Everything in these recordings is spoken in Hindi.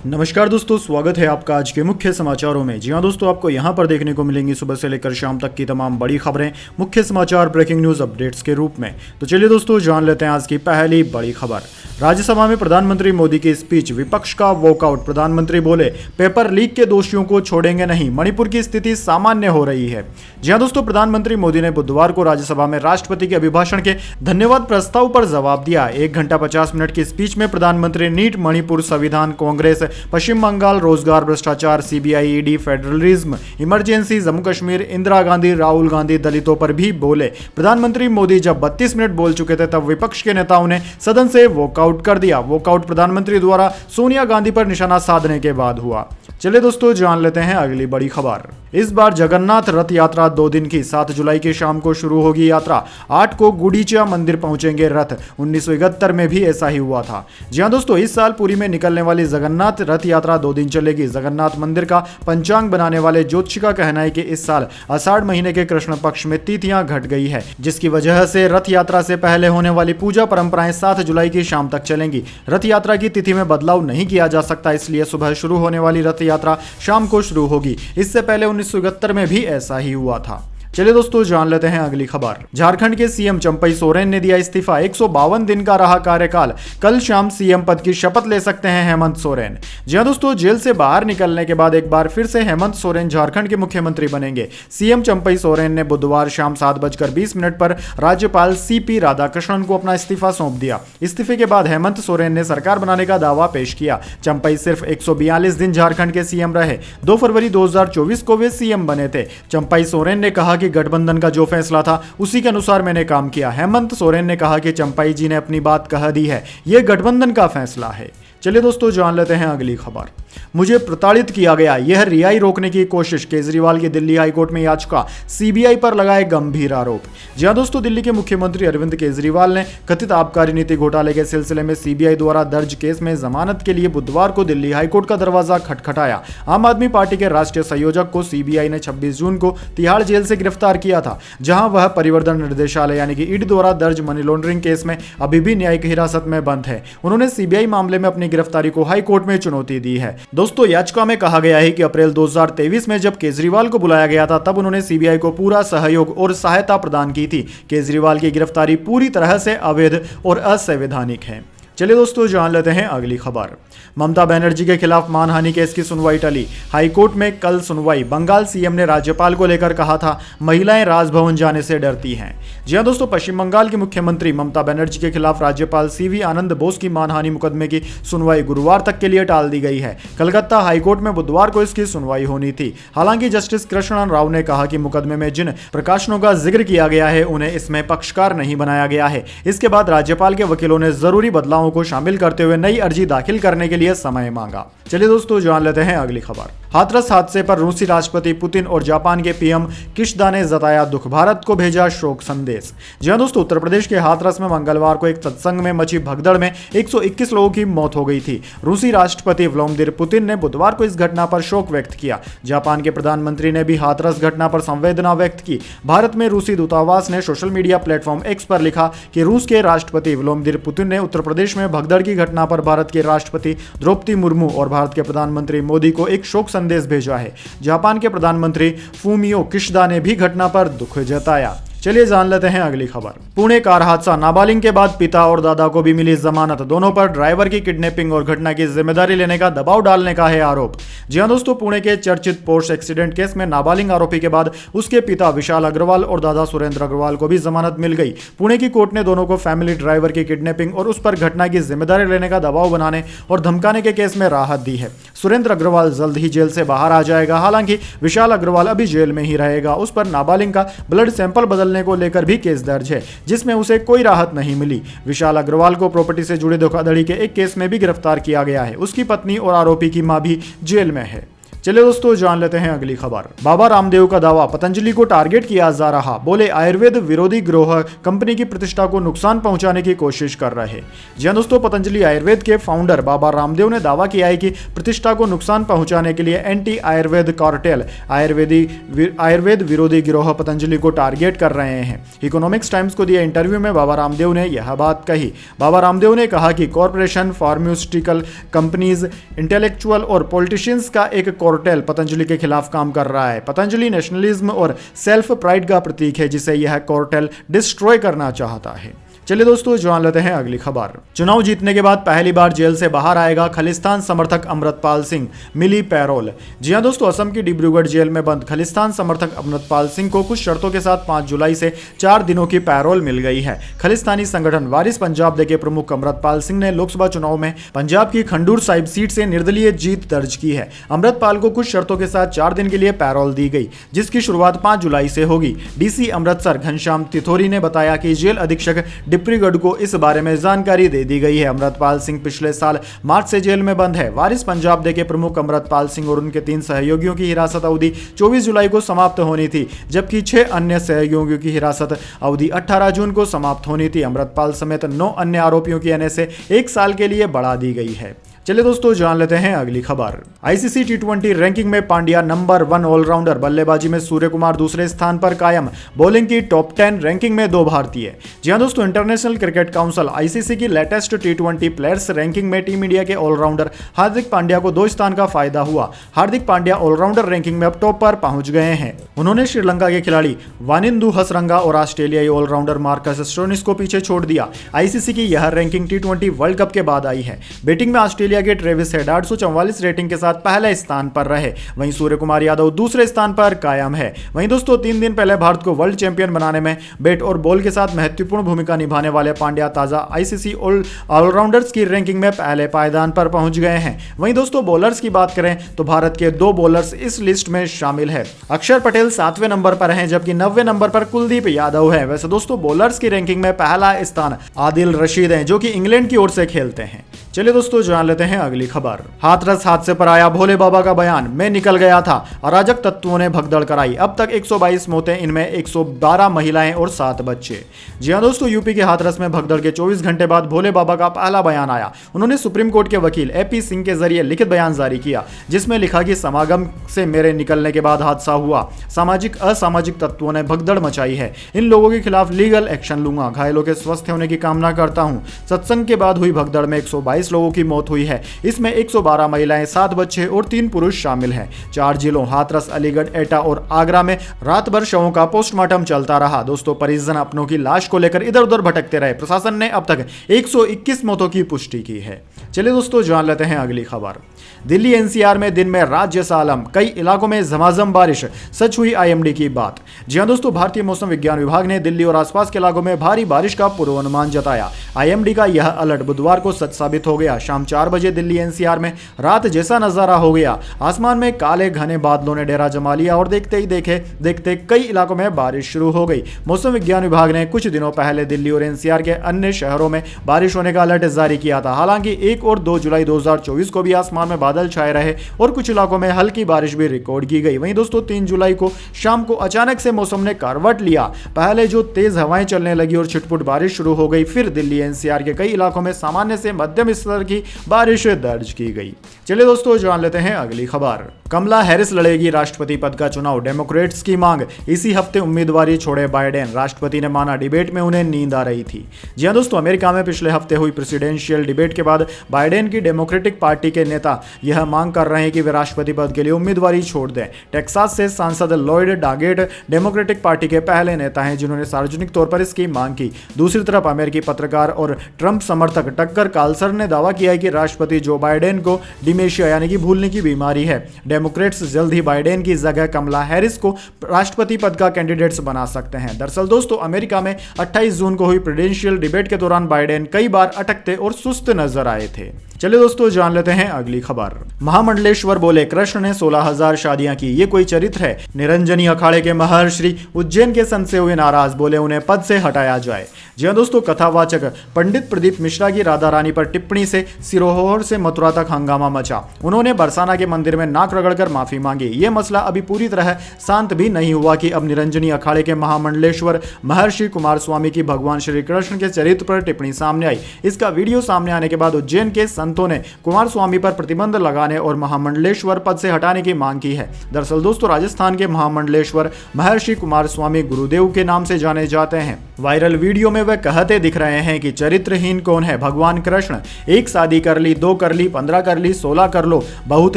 नमस्कार दोस्तों, स्वागत है आपका आज के मुख्य समाचारों में। जी हां दोस्तों, आपको यहां पर देखने को मिलेंगी सुबह से लेकर शाम तक की तमाम बड़ी खबरें मुख्य समाचार ब्रेकिंग न्यूज अपडेट्स के रूप में। तो चलिए दोस्तों, जान लेते हैं आज की पहली बड़ी खबर। राज्यसभा में प्रधानमंत्री मोदी की स्पीच, विपक्ष का वॉकआउट। प्रधानमंत्री बोले, पेपर लीक के दोषियों को छोड़ेंगे नहीं, मणिपुर की स्थिति सामान्य हो रही है। जी हां दोस्तों, प्रधानमंत्री मोदी ने बुधवार को राज्यसभा में राष्ट्रपति के अभिभाषण के धन्यवाद प्रस्ताव पर जवाब दिया। 1 घंटा 50 मिनट की स्पीच में प्रधानमंत्री नीट, मणिपुर, संविधान, कांग्रेस, पश्चिम बंगाल, रोजगार, भ्रष्टाचार, CBI, ED, federalism, emergency, Jammu Kashmir, Indira Gandhi, Rahul Gandhi, दलितों पर भी बोले। प्रधानमंत्री मोदी जब 32 मिनट बोल चुके थे तब विपक्ष के नेताओं ने सदन से वॉकआउट कर दिया। वॉकआउट प्रधानमंत्री द्वारा सोनिया गांधी पर निशाना साधने के बाद हुआ। चलिए दोस्तों, जान लेते हैं अगली बड़ी खबर। इस बार जगन्नाथ रथ यात्रा 2 दिन की 7 जुलाई की शाम को शुरू होगी यात्रा। 8 को गुडीचा मंदिर पहुंचेंगे रथ। 1971 में भी ऐसा ही हुआ था। जी हां दोस्तों, इस साल पुरी में निकलने वाली जगन्नाथ रथ यात्रा 2 दिन चलेगी। जगन्नाथ मंदिर का पंचांग बनाने वाले ज्योतिषी का कहना है कि इस साल आषाढ़ महीने के कृष्ण पक्ष में तिथियां घट गई है, जिसकी वजह से रथ यात्रा से पहले होने वाली पूजा परंपराएं 7 जुलाई की शाम तक चलेंगी। रथ यात्रा की तिथि में बदलाव नहीं किया जा सकता, इसलिए सुबह शुरू होने वाली रथ यात्रा शाम को शुरू होगी। इससे पहले 1971 में भी ऐसा ही हुआ था। चलिए दोस्तों, जान लेते हैं अगली खबर। झारखंड के सीएम चंपई सोरेन ने दिया इस्तीफा। 152 दिन का रहा कार्यकाल। कल शाम सीएम पद की शपथ ले सकते हैं हेमंत सोरेन। जी हां दोस्तों, जेल से बाहर निकलने के बाद एक बार फिर से हेमंत सोरेन झारखंड के मुख्यमंत्री बनेंगे। सीएम चंपई सोरेन ने बुधवार शाम 7:20 पर राज्यपाल सीपी राधाकृष्णन को अपना इस्तीफा सौंप दिया। इस्तीफे के बाद हेमंत सोरेन ने सरकार बनाने का दावा पेश किया। चंपई सिर्फ 142 दिन झारखंड के सीएम रहे। 2 फरवरी 2024 को वे सीएम बने थे। चंपई सोरेन ने कहा कि गठबंधन का जो फैसला था उसी के अनुसार मैंने काम किया। हेमंत सोरेन ने कहा कि चंपई जी ने अपनी बात कह दी है, यह गठबंधन का फैसला है। चलिए दोस्तों, जान लेते हैं अगली खबर। मुझे प्रताड़ित किया गया, यह रिहाई रोकने की कोशिश। केजरीवाल की दिल्ली हाईकोर्ट में याचिका। सीबीआई पर लगाए गंभीर आरोप। जी हां दोस्तों, दिल्ली के मुख्यमंत्री अरविंद केजरीवाल ने कथित आबकारी नीति घोटाले के सिलसिले में सीबीआई द्वारा दर्ज केस में जमानत के लिए बुधवार को दिल्ली हाईकोर्ट का दरवाजा खटखटाया। आम आदमी पार्टी के राष्ट्रीय संयोजक को सीबीआई ने 26 जून को तिहाड़ जेल से गिरफ्तार किया था, जहां वह परिवर्तन निर्देशालय यानी कि ईडी द्वारा दर्ज मनी लॉन्ड्रिंग केस में अभी भी न्यायिक हिरासत में बंद है। उन्होंने सीबीआई मामले में अपनी गिरफ्तारी को हाईकोर्ट में चुनौती दी है। दोस्तों, याचिका में कहा गया है कि अप्रैल 2023 में जब केजरीवाल को बुलाया गया था तब उन्होंने सीबीआई को पूरा सहयोग और सहायता प्रदान की थी। केजरीवाल की गिरफ्तारी पूरी तरह से अवैध और असंवैधानिक है। चलिए दोस्तों, जान लेते हैं अगली खबर। ममता बनर्जी के खिलाफ मानहानि केस की सुनवाई टली। हाईकोर्ट में कल सुनवाई। बंगाल सीएम ने राज्यपाल को लेकर कहा था, महिलाएं राजभवन जाने से डरती हैं। जी हां दोस्तों, पश्चिम बंगाल की मुख्यमंत्री ममता बनर्जी के खिलाफ राज्यपाल सीवी आनंद बोस की मानहानि मुकदमे की सुनवाई गुरुवार तक के लिए टाल दी गई है। कलकत्ता हाईकोर्ट में बुधवार को इसकी सुनवाई होनी थी। हालांकि जस्टिस कृष्णन राव ने कहा कि मुकदमे में जिन प्रकाशनों का जिक्र किया गया है उन्हें इसमें पक्षकार नहीं बनाया गया है। इसके बाद राज्यपाल के वकीलों ने जरूरी बदलावों को शामिल करते हुए नई अर्जी दाखिल करने के लिए समय मांगा। चलिए दोस्तों, जान लेते हैं अगली खबर। हाथरस हादसे पर रूसी राष्ट्रपति पुतिन और जापान के पीएम किशिदा ने जताया दुख, भारत को भेजा शोक संदेश। जी हां दोस्तों, उत्तर प्रदेश के हाथरस में मंगलवार को एक सत्संग में मची भगदड़ में 121 लोगों की मौत हो गई थी। रूसी राष्ट्रपति व्लादिमीर पुतिन ने बुधवार को इस घटना पर शोक व्यक्त किया। जापान के प्रधानमंत्री ने भी हाथरस घटना पर संवेदना व्यक्त की। भारत में रूसी दूतावास ने सोशल मीडिया प्लेटफॉर्म एक्स पर लिखा कि रूस के राष्ट्रपति व्लादिमीर पुतिन ने उत्तर प्रदेश में भगदड़ की घटना पर भारत के राष्ट्रपति द्रौपदी मुर्मू और भारत के प्रधानमंत्री मोदी को एक शोक संदेश भेजा है। जापान के प्रधानमंत्री फूमियो किशिदा ने भी घटना पर दुख जताया। चलिए जान लेते हैं अगली खबर। पुणे कार हादसा। नाबालिग के बाद पिता और दादा को भी मिली जमानत। दोनों पर ड्राइवर की किडनैपिंग और घटना की जिम्मेदारी लेने का दबाव डालने का है आरोप। जी हां दोस्तों, पुणे के चर्चित पोर्श एक्सीडेंट केस में नाबालिग आरोपी के बाद उसके पिता विशाल अग्रवाल और दादा सुरेंद्र अग्रवाल को भी जमानत मिल गई। पुणे की कोर्ट ने दोनों को फैमिली ड्राइवर की किडनैपिंग और उस पर घटना की जिम्मेदारी लेने का दबाव बनाने और धमकाने के केस में राहत दी है। सुरेंद्र अग्रवाल जल्द ही जेल से बाहर आ जाएगा। हालांकि विशाल अग्रवाल अभी जेल में ही रहेगा। उस पर नाबालिग का ब्लड सैंपल बदलने को लेकर भी केस दर्ज है, जिसमें उसे कोई राहत नहीं मिली। विशाल अग्रवाल को प्रॉपर्टी से जुड़े धोखाधड़ी के एक केस में भी गिरफ्तार किया गया है। उसकी पत्नी और आरोपी की मां भी जेल में है। चलिए दोस्तों जान लेते हैं अगली खबर। बाबा रामदेव का दावा, पतंजलि को टारगेट किया जा रहा, बोले आयुर्वेद विरोधी गिरोह कंपनी की प्रतिष्ठा को नुकसान पहुंचाने की कोशिश कर रहे। जी हां दोस्तों, पतंजलि आयुर्वेद के फाउंडर बाबा रामदेव ने दावा किया है कि प्रतिष्ठा को नुकसान पहुंचाने के लिए एंटी आयुर्वेद कार्टेल आयुर्वेद विरोधी गिरोह पतंजलि को टारगेट कर रहे हैं। इकोनॉमिक्स टाइम्स को दिए इंटरव्यू में बाबा रामदेव ने यह बात कही। बाबा रामदेव ने कहा कि कॉरपोरेशन, फार्मास्यूटिकल कंपनीज, इंटेलेक्चुअल और पॉलिटिशियंस का एक कार्टेल पतंजलि के खिलाफ काम कर रहा है। पतंजलि नेशनलिज्म और सेल्फ प्राइड का प्रतीक है, जिसे यह कार्टेल डिस्ट्रॉय करना चाहता है। चलिए दोस्तों जान लेते हैं अगली खबर। चुनाव जीतने के बाद पहली बार जेल से बाहर आएगा खालिस्तान समर्थक अमृतपाल सिंह, मिली पैरोल। जी हां दोस्तों, असम की डिब्रूगढ़ जेल में बंद खालिस्तान समर्थक अमृतपाल सिंह को कुछ शर्तों के साथ 5 जुलाई से 4 दिनों की पैरोल मिल गई है। खालिस्तानी संगठन वारिस पंजाब दे के प्रमुख अमृतपाल सिंह ने लोकसभा चुनाव में पंजाब की खंडूर साहिब सीट से निर्दलीय जीत दर्ज की है। अमृतपाल को कुछ शर्तों के साथ 4 दिन के लिए पैरोल दी गई, जिसकी शुरुआत 5 जुलाई से होगी। डीसी अमृतसर घनश्याम तिथोरी ने बताया कि जेल अधीक्षक डिब्रूगढ़ को इस बारे में जानकारी दे दी गई है। अमृतपाल सिंह पिछले साल मार्च से जेल में बंद है। वारिस पंजाब दे के प्रमुख अमृतपाल सिंह और उनके 3 सहयोगियों की हिरासत अवधि 24 जुलाई को समाप्त होनी थी, जबकि 6 अन्य सहयोगियों की हिरासत अवधि 18 जून को समाप्त होनी थी। अमृतपाल समेत 9 अन्य आरोपियों की एनएसए 1 साल के लिए बढ़ा दी गई है। चलिए दोस्तों जान लेते हैं अगली खबर। आईसीसी टी20 रैंकिंग में पांड्या नंबर 1 ऑलराउंडर, बल्लेबाजी में सूर्य कुमार दूसरे स्थान पर कायम, बॉलिंग की टॉप 10 रैंकिंग में 2 भारतीय। जी हां दोस्तों, इंटरनेशनल क्रिकेट काउंसिल आईसीसी की लेटेस्ट टी20 प्लेयर्स रैंकिंग में टीम इंडिया के ऑलराउंडर हार्दिक पांड्या को 2 स्थान का फायदा हुआ। हार्दिक पांड्या ऑलराउंडर रैंकिंग में अब टॉप पर पहुंच गए हैं। उन्होंने श्रीलंका के खिलाड़ी वानिंदु हसरंगा और ऑस्ट्रेलियाई ऑलराउंडर मार्कस स्टोइनिस को पीछे छोड़ दिया। आईसीसी की यह रैंकिंग टी20 वर्ल्ड कप के बाद आई है। बैटिंग में ऑस्ट्रेलिया के ट्रेविस हेड 844 रेटिंग के साथ पहले स्थान पर रहे। वहीं सूर्य कुमार यादव दूसरे स्थान पर कायम है। वहीं दोस्तों 3 दिन पहले भारत को वर्ल्ड चैंपियन बनाने में बैट और बॉल के साथ महत्वपूर्ण भूमिका निभाने वाले पांड्या ताजा आईसीसी ऑलराउंडर्स की रैंकिंग में पहले पायदान पर पहुंच गए हैं। वहीं दोस्तों बॉलर्स की बात करें तो भारत के 2 बॉलर्स इस लिस्ट में शामिल है। अक्षर पटेल 7वें नंबर पर हैं, जबकि 9वें नंबर पर कुलदीप यादव है। वैसे दोस्तों बॉलर्स की रैंकिंग में पहला स्थान आदिल रशीद है, जो कि इंग्लैंड की ओर से खेलते हैं। चलिए दोस्तों जान लेते हैं अगली खबर। हाथरस हादसे पर आया भोले बाबा का बयान, मैं निकल गया था, अराजक तत्वों ने भगदड़ कराई, अब तक 122 मौतें, इनमें 112 महिलाएं और 7 बच्चे। जी हां दोस्तों, यूपी के हाथरस में भगदड़ के 24 घंटे बाद भोले बाबा का पहला बयान आया। उन्होंने सुप्रीम कोर्ट के वकील एपी सिंह के जरिए लिखित बयान जारी किया, जिसमें लिखा कि समागम से मेरे निकलने के बाद हादसा हुआ, असामाजिक तत्वों ने भगदड़ मचाई है, इन लोगों के खिलाफ लीगल एक्शन लूंगा, घायलों के स्वस्थ होने की कामना करता हूं। सत्संग के बाद हुई भगदड़ में 122 लोगों की मौत हुई है, इसमें 112 महिलाएं, 7 बच्चे और 3 पुरुष शामिल हैं। 4 जिलों हाथरस, अलीगढ़, एटा और आगरा में रात भर शवों का पोस्टमार्टम चलता रहा। दोस्तों परिजन अपनों की लाश को लेकर इधर उधर भटकते रहे। प्रशासन ने अब तक 121 मौतों की पुष्टि की है। चलिए दोस्तों जान लेते हैं अगली खबर। दिल्ली एनसीआर में दिन में रात जैसा आलम, कई इलाकों में झमाझम बारिश, सच हुई आईएमडी की बात। जी हां दोस्तों, भारतीय मौसम विज्ञान विभाग ने दिल्ली और आसपास के इलाकों में भारी बारिश का पूर्वानुमान जताया। आईएमडी का यह अलर्ट बुधवार को सच साबित हो गया। शाम 4 बजे दिल्ली एनसीआर में रात जैसा नजारा हो गया। आसमान में काले घने बादलों ने डेरा जमा लिया और देखते कई इलाकों में बारिश शुरू हो गई। मौसम विज्ञान विभाग ने कुछ दिनों पहले दिल्ली और एनसीआर के अन्य शहरों में बारिश होने का अलर्ट जारी किया था। हालांकि 1 और 2 जुलाई 2024 को भी आसमान में बादल छाए रहे और कुछ इलाकों में हल्की बारिश भी रिकॉर्ड की गई। वहीं दोस्तों 3 जुलाई को शाम को अचानक से मौसम ने करवट लिया। पहले जो तेज हवाएं चलने लगी और छिटपुट बारिश शुरू हो गई, फिर दिल्ली एनसीआर के कई इलाकों में सामान्य से मध्यम स्तर की बारिश दर्ज की गई। चलिए दोस्तों जान लेते हैं अगली खबर। कमला हैरिस लड़ेगी राष्ट्रपति पद का चुनाव, डेमोक्रेट्स की मांग, इसी हफ्ते उम्मीदवारी छोड़े बाइडेन, राष्ट्रपति ने माना डिबेट में उन्हें नींद आ रही थी। जी हां दोस्तों, अमेरिका में पिछले हफ्ते हुई प्रेसिडेंशियल डिबेट के बाद बाइडेन की डेमोक्रेटिक पार्टी के नेता यह मांग कर रहे हैं कि वे राष्ट्रपति पद के लिए उम्मीदवारी छोड़ दें। टेक्सास से सांसद लॉयड डागेट डेमोक्रेटिक पार्टी के पहले नेता हैं जिन्होंने सार्वजनिक तौर पर इसकी मांग की। दूसरी तरफ अमेरिकी पत्रकार और ट्रंप समर्थक टक्कर कार्लसन ने दावा किया है कि राष्ट्रपति जो बाइडेन को डिमेंशिया यानी कि भूलने की बीमारी है। डेमोक्रेट्स जल्द ही बाइडेन की जगह कमला हैरिस को राष्ट्रपति पद का कैंडिडेट्स बना सकते हैं। दरअसल दोस्तों, अमेरिका में 28 जून को हुई प्रेसिडेंशियल डिबेट के दौरान बाइडेन कई बार अटकते और सुस्त नजर आए थे। चलिए दोस्तों जान लेते हैं अगली खबर। महामंडलेश्वर बोले कृष्ण ने 16,000 शादियां की, ये कोई चरित्र है। निरंजनी अखाड़े के महर्षि उज्जैन के संत से हुए नाराज, बोले उन्हें पद से हटाया जाए। जी हाँ दोस्तों, कथावाचक पंडित प्रदीप मिश्रा की राधा रानी पर टिप्पणी से सिरोहोर से मथुरा तक हंगामा मचा। उन्होंने बरसाना के मंदिर में नाक रगड़कर माफी मांगी। ये मसला अभी पूरी तरह शांत भी नहीं हुआ कि अब निरंजनी अखाड़े के महामंडलेश्वर महर्षि कुमार स्वामी की भगवान श्री कृष्ण के चरित्र पर टिप्पणी सामने आई। इसका वीडियो सामने आने के बाद उज्जैन के संतों ने कुमार स्वामी पर प्रतिबंध लगाने और महामंडलेश्वर पद से हटाने की मांग की है। दरअसल दोस्तों, राजस्थान के महामंडलेश्वर महर्षि कुमार स्वामी गुरुदेव के नाम से जाने जाते हैं। वायरल वीडियो में वे कहते दिख रहे हैं कि चरित्रहीन कौन है भगवान कृष्ण, एक शादी कर ली, 2 कर ली, 15 कर ली, 16 कर लो, बहुत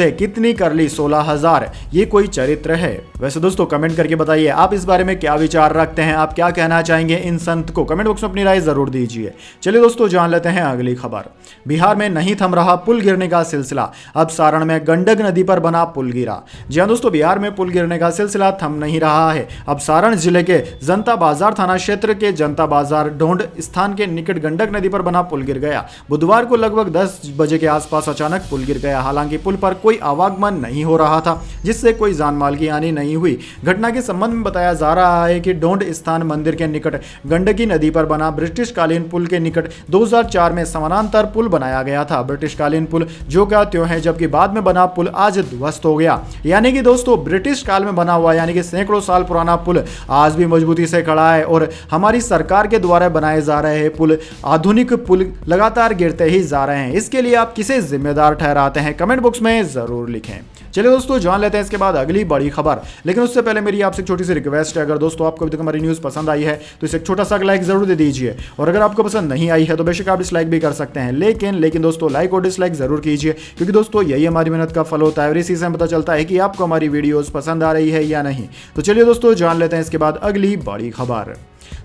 है, कितनी कर ली, 16,000, ये कोई चरित्र है। वैसे दोस्तों कमेंट करके बताइए आप इस बारे में क्या विचार रखते हैं, आप क्या कहना चाहेंगे इन संत को, कमेंट बॉक्स में अपनी राय जरूर दीजिए। चलिए दोस्तों जान लेते हैं अगली खबर। बिहार में नहीं थम रहा पुल गिरने का सिलसिला, अब सारण में गंडक नदी पर बना पुल गिरा। जी हां दोस्तों, बिहार में पुल गिरने का सिलसिला थम नहीं रहा है। अब सारण जिले के जनता बाजार थाना क्षेत्र के जनता बाजार ढोंड स्थान के निकट गंडक नदी पर बना पुल गिर गया। बुधवार को लगभग 10 बजे के आसपास अचानक पुल गिर गया। हालांकि पुल पर कोई आवागमन नहीं हो रहा था, जिससे कोई जान माल की हानि नहीं हुई। घटना के संबंध में बताया जा रहा है कि ढोंड स्थान मंदिर के निकट गंडकी नदी पर बना ब्रिटिशकालीन पुल के निकट 2004 में समानांतर पुल बनाया गया था। ब्रिटिशकालीन पुल जो क्या त्यों है, जबकि बाद में बना पुल आज ध्वस्त हो गया। यानी कि दोस्तों ब्रिटिश काल में बना हुआ यानी कि सैकड़ों साल पुराना पुल आज भी मजबूती से खड़ा है और हमारी सरकार के द्वारा बनाए जा रहे पुल, आधुनिक पुल लगातार गिरते ही जा रहे हैं। इसके लिए आप किसे जिम्मेदार ठहराते हैं, कमेंट बॉक्स में जरूर लिखें। चलिए दोस्तों जान लेते हैं इसके बाद अगली बड़ी खबर, लेकिन उससे पहले मेरी आपसे एक छोटी सी रिक्वेस्ट है, अगर दोस्तों आपको अभी तक हमारी न्यूज़ पसंद आई है तो इसे एक छोटा सा लाइक जरूर दे दीजिए, और अगर आपको पसंद नहीं आई है तो बेशक आप डिसलाइक भी कर सकते हैं, लेकिन दोस्तों लाइक और डिसलाइक जरूर कीजिए, क्योंकि दोस्तों यही हमारी मेहनत का फल होता है और इसी से हमें पता चलता है कि आपको हमारी वीडियोस पसंद आ रही है या नहीं। तो चलिए दोस्तों जान लेते हैं इसके बाद अगली बड़ी खबर।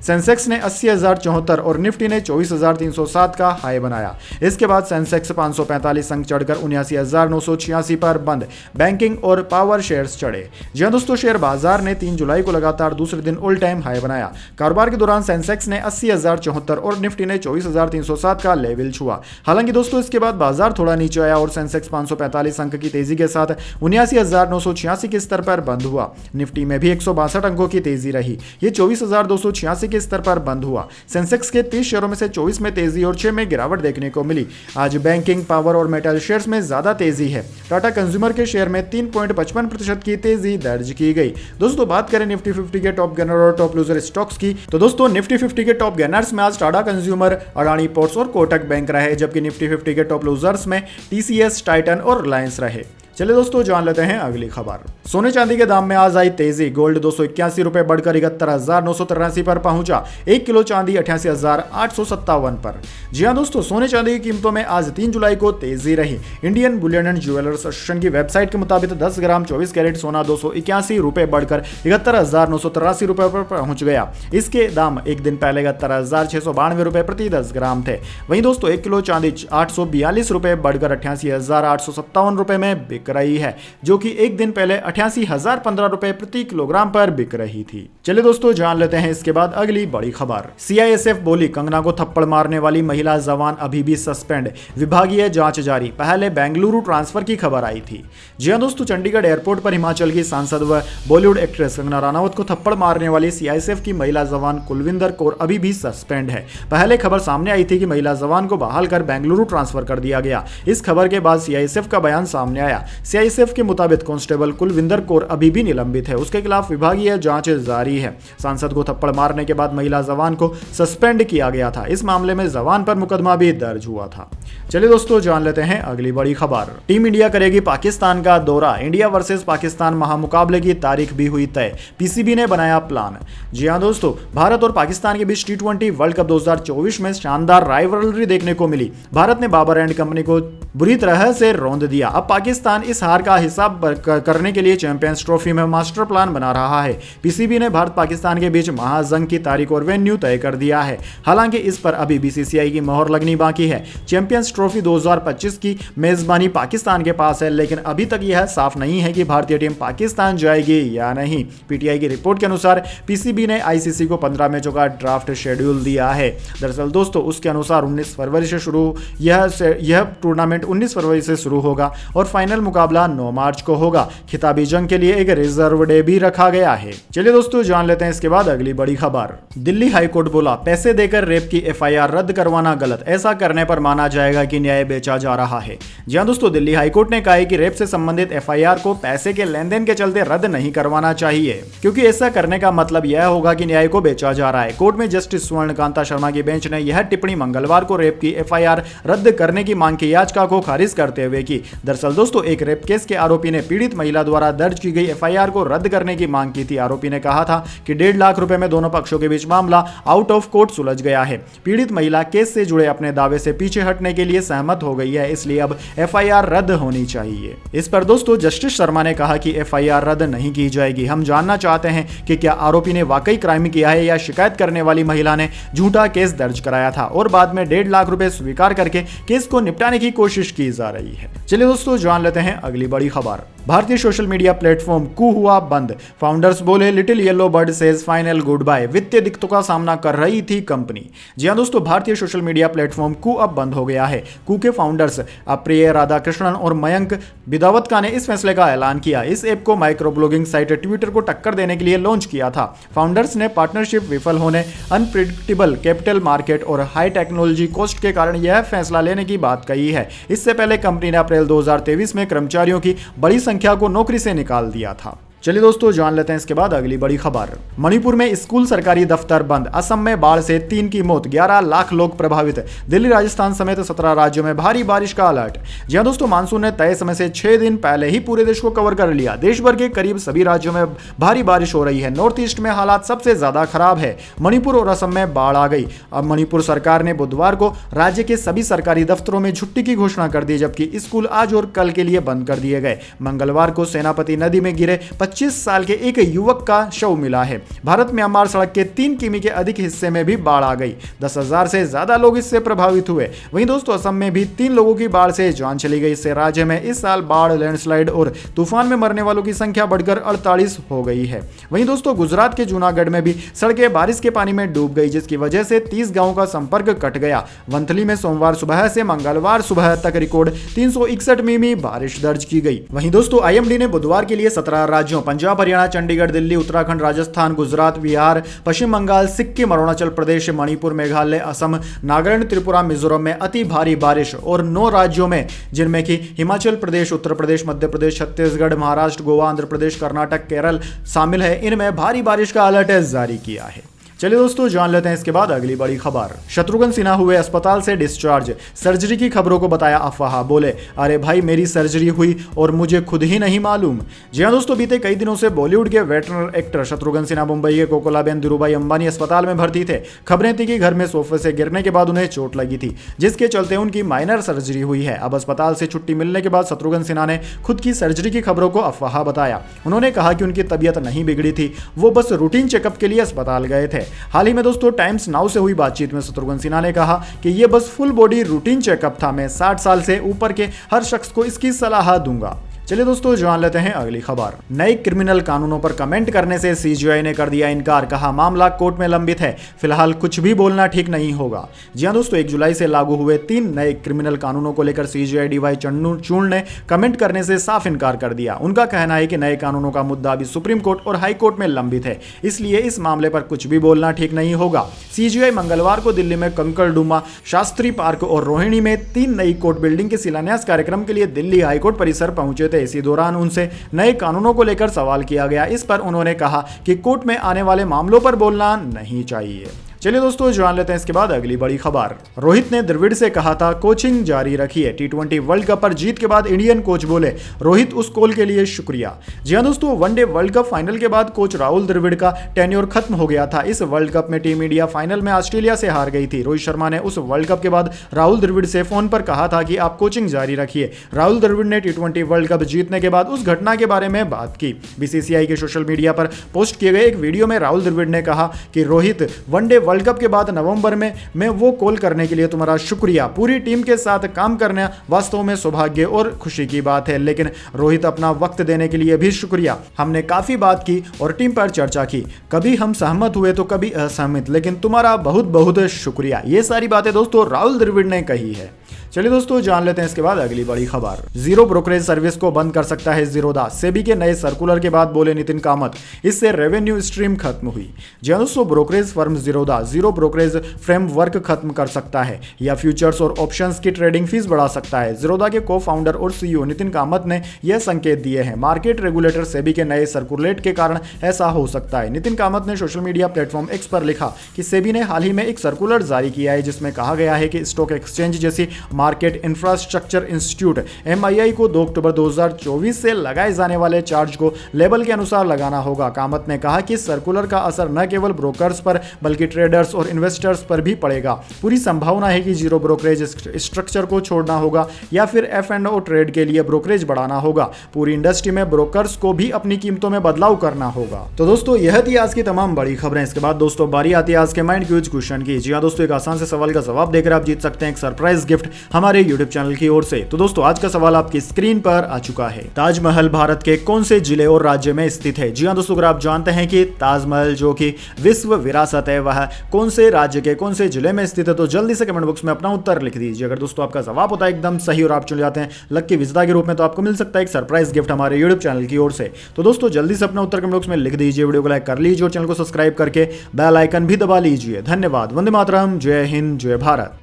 सेंसेक्स ने 80,074 और निफ्टी ने 24,307 का हाई बनाया। इसके बाद सेंसेक्स 545 अंक चढ़कर 79,986 पर बंद। बैंकिंग और पावर शेयर्स चढ़े। जी हां दोस्तों, शेयर बाजार ने 3 जुलाई को लगातार दूसरे दिन ऑल टाइम हाई बनाया। कारोबार के दौरान सेंसेक्स ने 80,074 और निफ्टी ने 24,307 का लेवल छुआ। हालांकि दोस्तों इसके बाद बाजार थोड़ा नीचे आया और सेंसेक्स 545 अंक की तेजी के साथ 79,986 के स्तर पर बंद हुआ। निफ्टी में भी 162 अंकों की तेजी रही, ये 24,286 के स्तर पर बंद हुआ। सेंसेक्स के 30 शेयरों में से 24 में तेजी और 6 में गिरावट देखने को मिली। आज बैंकिंग, पावर और मेटल शेयर्स में ज्यादा तेजी है। टाटा कंज्यूमर के शेयर में 3.55% की तेजी दर्ज की गई। दोस्तों बात करें निफ्टी 50 के टॉप गेनर और टॉप लूजर स्टॉक्स की, तो दोस्तों निफ्टी 50 के टॉप गेनर्स में आज टाटा कंज्यूमर, अडानी पोर्ट्स और कोटक बैंक रहे, जबकि निफ्टी 50 के टॉप लूजर्स में टीसीएस, टाइटन और रिलायंस रहे। चलिए दोस्तों जान लेते हैं अगली खबर। सोने चांदी के दाम में आज आई तेजी। गोल्ड 281 रुपए बढ़कर 71,983 पर पहुंचा। 1 किलो चांदी 88,857 पर। जी हां दोस्तों, सोने चांदी की कीमतों में आज 3 जुलाई को तेजी रही। Indian Boolean and jewellers association की वेबसाइट के मुताबिक 10 ग्राम 24 कैरेट सोना 281 रुपए बढ़कर 71,983 रुपए पर पहुंच गया। इसके दाम एक दिन पहले 71,692 रुपए प्रति 10 ग्राम थे। वहीं दोस्तों 1 किलो चांदी 842 रुपए बढ़कर 88,857 रुपए में बिक रही है, जो कि एक दिन पहले 88,015 रुपए प्रति किलोग्राम पर बिक रही थी। चलिए दोस्तों जान लेते हैं इसके बाद अगली बड़ी खबर। सीआईएसएफ बोली कंगना को थप्पड़ मारने वाली महिला जवान अभी भी सस्पेंड, विभागीय जांच जारी। पहले बेंगलुरु ट्रांसफर की खबर आई थी। जी हां दोस्तों, चंडीगढ़ एयरपोर्ट पर हिमाचल की सांसद व बॉलीवुड एक्ट्रेस कंगना रनावत को थप्पड़ मारने वाली सीआईएसएफ की महिला जवान कुलविंदर कौर अभी भी सस्पेंड है। पहले खबर सामने आई थी कि महिला जवान को बहाल कर बेंगलुरु ट्रांसफर कर दिया गया। इस खबर के बाद सीआईएसएफ का बयान सामने आया। सीआईएसएफ के मुताबिक कांस्टेबल कुलविंदर कौर अभी भी निलंबित है, उसके खिलाफ विभागीय जांच जारी है। सांसद को थप्पड़ मारने के बाद महिला जवान को सस्पेंड किया गया था। इस मामले में जवान पर मुकदमा भी दर्ज हुआ था। चलिए दोस्तों जान लेते हैं अगली बड़ी खबर। टीम इंडिया करेगी पाकिस्तान का दौरा। इंडिया वर्सेस पाकिस्तान महामुकाबले की तारीख भी हुई तय, पीसीबी ने बनाया प्लान। जी हां दोस्तों, भारत और पाकिस्तान के बीच T20 वर्ल्ड कप 2024 में शानदार राइवलरी देखने को मिली। भारत ने बाबर एंड कंपनी को बुरी तरह से रौंद दिया। अब पाकिस्तान इस हार का हिसाब करने के लिए चैंपियंस ट्रॉफी में मास्टर प्लान बना रहा है। पीसीबी ने भारत पाकिस्तान के बीच महाजंग की तारीख और वेन्यू तय कर दिया है। हालांकि इस पर अभी बीसीसीआई की मोहर लगनी बाकी है। चैंपियंस ट्रॉफी 2025 की मेजबानी पाकिस्तान के पास है, लेकिन अभी तक यह साफ नहीं है कि भारतीय टीम पाकिस्तान जाएगी या नहीं। पीटीआई की रिपोर्ट के अनुसार पीसीबी ने आईसीसी को 15 मैचों का ड्राफ्ट शेड्यूल दिया है। दरअसल दोस्तों उसके अनुसार 19 फरवरी से शुरू यह टूर्नामेंट 19 फरवरी से शुरू होगा और फाइनल मुकाबला 9 मार्च को होगा। खिताबी जंग के लिए एक रिजर्व डे भी रखा गया है। चलिए दोस्तों जान लेते हैं इसके बाद अगली बड़ी खबर। दिल्ली हाईकोर्ट बोला पैसे देकर रेप की एफआईआर रद्द करवाना गलत, ऐसा करने पर माना जाएगा कि न्याय बेचा जा रहा है। जी हां दोस्तों, दिल्ली हाईकोर्ट ने कहा है कि रेप से संबंधित एफआईआर को पैसे के लेन देन के चलते रद्द नहीं करवाना चाहिए, क्योंकि ऐसा करने का मतलब यह होगा कि न्याय को बेचा जा रहा है। कोर्ट में जस्टिस स्वर्णकांता शर्मा की बेंच ने यह टिप्पणी मंगलवार को रेप की एफआईआर रद्द करने की मांग की याचिका को खारिज करते हुए की। दरअसल दोस्तों, एक रेप केस के आरोपी ने पीड़ित महिला द्वारा दर्ज की गई एफआईआर को रद्द करने की मांग की थी। आरोपी ने कहा था कि 1.5 लाख रुपए में दोनों पक्षों के बीच मामला आउट ऑफ कोर्ट सुलझ गया है। पीड़ित महिला केस से जुड़े अपने दावे से पीछे हटने के लिए सहमत हो गई है, इसलिए अब एफआईआर रद्द होनी चाहिए। इस पर दोस्तों जस्टिस शर्मा ने कहा कि एफआईआर रद्द नहीं की जाएगी। हम जानना चाहते हैं कि क्या आरोपी ने वाकई क्राइम किया है या शिकायत करने वाली महिला ने झूठा केस दर्ज कराया था और बाद में 1.5 लाख रुपए स्वीकार करके केस को निपटाने की कोशिश की जा रही है। चलिए दोस्तों जान लेते हैं अगली बड़ी खबर। भारतीय सोशल मीडिया प्लेटफॉर्म कू हुआ बंद, फाउंडर्स बोले little yellow bird says final good bye. वित्तीय दिक्कतों का सामना कर रही थी कंपनी। जी हां दोस्तों, भारतीय सोशल मीडिया प्लेटफॉर्म कू अब बंद हो गया है। कू के फाउंडर्स अप्रिय राधाकृष्णन और मयंक बिदावतका ने इस फैसले का ऐलान किया। इस ऐप को माइक्रो ब्लॉगिंग साइट ट्विटर को टक्कर देने के लिए लॉन्च किया था। फाउंडर्स ने पार्टनरशिप विफल होने, अनप्रिडिक्टेबल कैपिटल मार्केट और हाई टेक्नोलॉजी कॉस्ट के कारण यह फैसला लेने की बात कही है। इससे पहले कंपनी ने अप्रैल 2023 में कर्मचारियों की बड़ी संख्या को नौकरी से निकाल दिया था। चलिए दोस्तों जान लेते हैं इसके बाद अगली बड़ी खबर। मणिपुर में स्कूल सरकारी दफ्तर बंद, असम में बाढ़ से 3 की मौत, 11 लाख लोग प्रभावित। दिल्ली राजस्थान समेत 17 राज्यों में भारी बारिश का अलर्ट। जी हां दोस्तों, मानसून ने तय समय से 6 दिन पहले ही पूरे देश को कवर कर लिया। देश भर के करीब सभी राज्यों में भारी बारिश हो रही है। नॉर्थ ईस्ट में हालात सबसे ज्यादा खराब है। मणिपुर और असम में बाढ़ आ गई। अब मणिपुर सरकार ने बुधवार को राज्य के सभी सरकारी दफ्तरों में छुट्टी की घोषणा कर दी, जबकि स्कूल आज और कल के लिए बंद कर दिए गए। मंगलवार को सेनापति नदी में गिरे 25 साल के एक युवक का शव मिला है। भारत म्यांमार सड़क के 3 किमी के अधिक हिस्से में भी बाढ़ आ गई। 10,000 से ज्यादा लोग इससे प्रभावित हुए। वहीं दोस्तों असम में भी 3 लोगों की बाढ़ से जान चली गई। इससे राज्य में इस साल बाढ़, लैंडस्लाइड और तूफान में मरने वालों की संख्या बढ़कर 48 हो गई है। वहीं दोस्तोस्तों गुजरात के जूनागढ़ में भी सड़कें बारिश के पानी में डूब गई, जिसकी वजह से 30 गांवों का संपर्क कट गया। वंथली में सोमवार सुबह से मंगलवार सुबह तक रिकॉर्ड 361 मिमी बारिश दर्ज की गई। वहीं दोस्तों आईएमडी ने बुधवार के लिए 17 राज्यों पंजाब, हरियाणा, चंडीगढ़, दिल्ली, उत्तराखंड, राजस्थान, गुजरात, बिहार, पश्चिम बंगाल, सिक्किम, अरुणाचल प्रदेश, मणिपुर, मेघालय, असम, नागालैंड, त्रिपुरा, मिजोरम में अति भारी बारिश और 9 राज्यों में जिनमें कि हिमाचल प्रदेश, उत्तर प्रदेश, मध्य प्रदेश, छत्तीसगढ़, महाराष्ट्र, गोवा, आंध्र प्रदेश, कर्नाटक, केरल शामिल है, इनमें भारी बारिश का अलर्ट जारी किया है। चलिए दोस्तों जान लेते हैं इसके बाद अगली बड़ी खबर। शत्रुघ्न सिन्हा हुए अस्पताल से डिस्चार्ज, सर्जरी की खबरों को बताया अफवाह, बोले अरे भाई मेरी सर्जरी हुई और मुझे खुद ही नहीं मालूम। जी हां दोस्तों, बीते कई दिनों से बॉलीवुड के वेटरन एक्टर शत्रुघ्न सिन्हा मुंबई के कोकोलाबेन धीरूभाई अंबानी अस्पताल में भर्ती थे। खबरें थी कि घर में सोफे से गिरने के बाद उन्हें चोट लगी थी, जिसके चलते उनकी माइनर सर्जरी हुई है। अब अस्पताल से छुट्टी मिलने के बाद शत्रुघ्न सिन्हा ने खुद की सर्जरी की खबरों को अफवाह बताया। उन्होंने कहा कि उनकी तबीयत नहीं बिगड़ी थी, वो बस रूटीन चेकअप के लिए अस्पताल गए थे। हाल ही में दोस्तों टाइम्स नाउ से हुई बातचीत में शत्रुघ्न सिन्हा ने कहा कि यह बस फुल बॉडी रूटीन चेकअप था। मैं 60 साल से ऊपर के हर शख्स को इसकी सलाह दूंगा। चलिए दोस्तों जान लेते हैं अगली खबर। नए क्रिमिनल कानूनों पर कमेंट करने से सीजीआई ने कर दिया इनकार, कहा मामला कोर्ट में लंबित है, फिलहाल कुछ भी बोलना ठीक नहीं होगा। जी हां दोस्तों, 1 जुलाई से लागू हुए 3 नए क्रिमिनल कानूनों को लेकर सीजीआई डीवाई चंद्रचूड़ ने कमेंट करने से साफ इनकार कर दिया। उनका कहना है कि नए कानूनों का मुद्दा अभी सुप्रीम कोर्ट और हाई कोर्ट में लंबित है, इसलिए इस मामले पर कुछ भी बोलना ठीक नहीं होगा। सीजीआई मंगलवार को दिल्ली में कंकरडुमा, शास्त्री पार्क और रोहिणी में 3 नई कोर्ट बिल्डिंग के शिलान्यास कार्यक्रम के लिए दिल्ली हाईकोर्ट परिसर पहुंचे थे। इसी दौरान उनसे नए कानूनों को लेकर सवाल किया गया। इस पर उन्होंने कहा कि कोर्ट में आने वाले मामलों पर बोलना नहीं चाहिए। चलिए दोस्तों जान लेते हैं इसके बाद अगली बड़ी खबर। रोहित ने द्रविड़ से कहा था कोचिंग जारी रखिए। T20 वर्ल्ड कप पर जीत के बाद इंडियन कोच बोले रोहित उस कॉल के लिए शुक्रिया। जी हां दोस्तों, वनडे वर्ल्ड कप फाइनल के बाद कोच राहुल द्रविड़ का टेन्योर खत्म हो गया था। इस वर्ल्ड कप में टीम इंडिया फाइनल में ऑस्ट्रेलिया से हार गई थी। रोहित शर्मा ने उस वर्ल्ड कप के बाद राहुल द्रविड़ से फोन पर कहा था कि आप कोचिंग जारी रखिए। राहुल द्रविड़ ने T20 वर्ल्ड कप जीतने के बाद उस घटना के बारे में बात की। बीसीसीआई के सोशल मीडिया पर पोस्ट किए गए एक वीडियो में राहुल द्रविड़ ने कहा कि Rohit one day world world cup के बाद नवंबर में मैं वो कॉल करने के लिए तुम्हारा शुक्रिया। पूरी टीम के साथ काम करना वास्तव में सौभाग्य और खुशी की बात है, लेकिन रोहित अपना वक्त देने के लिए भी शुक्रिया। हमने काफी बात की और टीम पर चर्चा की, कभी हम सहमत हुए तो कभी असहमत, लेकिन तुम्हारा बहुत बहुत शुक्रिया। ये सारी बातें दोस्तों राहुल द्रविड़ ने कही है। चलिए दोस्तों जान लेते हैं इसके बाद अगली बड़ी खबर। जीरो ब्रोकरेज सर्विस को बंद कर सकता है जीरोधा, सेबी के नए सर्कुलर के बाद बोले नितिन कामत। इससे रेवेन्यू स्ट्रीम खत्म हुई। जी दोस्तों, brokerage firm Zerodha zero brokerage framework खत्म कर सकता है या फ्यूचर्स और ऑप्शंस की ट्रेडिंग फीस बढ़ा सकता है। जीरोधा के को फाउंडर और सीईओ नितिन कामत ने यह संकेत दिए हैं। मार्केट रेगुलेटर सेबी के नए सर्कुलेट के कारण ऐसा हो सकता है। नितिन कामत ने सोशल मीडिया प्लेटफॉर्म एक्स पर लिखा कि सेबी ने हाल ही में एक सर्कुलर जारी किया है जिसमें कहा गया है कि स्टॉक एक्सचेंज जैसी मार्केट इंफ्रास्ट्रक्चर इंस्टीट्यूट एमआईआई को 2 अक्टूबर 2024 से लगाए जाने वाले चार्ज को लेबल के अनुसार लगाना होगा। कामत ने कहा कि सर्कुलर का असर न केवल ब्रोकर्स पर बल्कि ट्रेडर्स और इन्वेस्टर्स पर भी पड़ेगा। पूरी संभावना है कि जीरो ब्रोकरेज स्ट्रक्चर को छोड़ना होगा या फिर F&O ट्रेड के लिए ब्रोकरेज बढ़ाना होगा। पूरी इंडस्ट्री में ब्रोकर्स को भी अपनी कीमतों में बदलाव करना होगा। तो दोस्तों यह थी आज की तमाम बड़ी खबरें। इसके बाद दोस्तों बारी आती है आज के माइंड क्यूज क्वेश्चन की। जी हाँ दोस्तों, एक आसान से सवाल का जवाब देकर आप जीत सकते हैं एक सरप्राइज गिफ्ट हमारे यूट्यूब चैनल की ओर से। तो दोस्तों आज का सवाल आपकी स्क्रीन पर आ चुका है। ताजमहल भारत के कौन से जिले और राज्य में स्थित है? जी हाँ दोस्तों, अगर आप जानते हैं कि ताजमहल जो कि विश्व विरासत है वह कौन से राज्य के कौन से जिले में स्थित है, तो जल्दी से कमेंट बॉक्स में अपना उत्तर लिख दीजिए। अगर दोस्तों आपका जवाब होता है एकदम सही और आप चुन जाते हैं लकी विजेता के रूप में, तो आपको मिल सकता है एक सरप्राइज गिफ्ट हमारे यूट्यूब चैनल की ओर से। तो दोस्तों जल्दी से अपना उत्तर कमेंट बॉक्स में लिख दीजिए, वीडियो को लाइक कर लीजिए और चैनल को सब्सक्राइब करके बेल आइकन भी दबा लीजिए। धन्यवाद। वंदे मातरम। जय हिंद, जय भारत।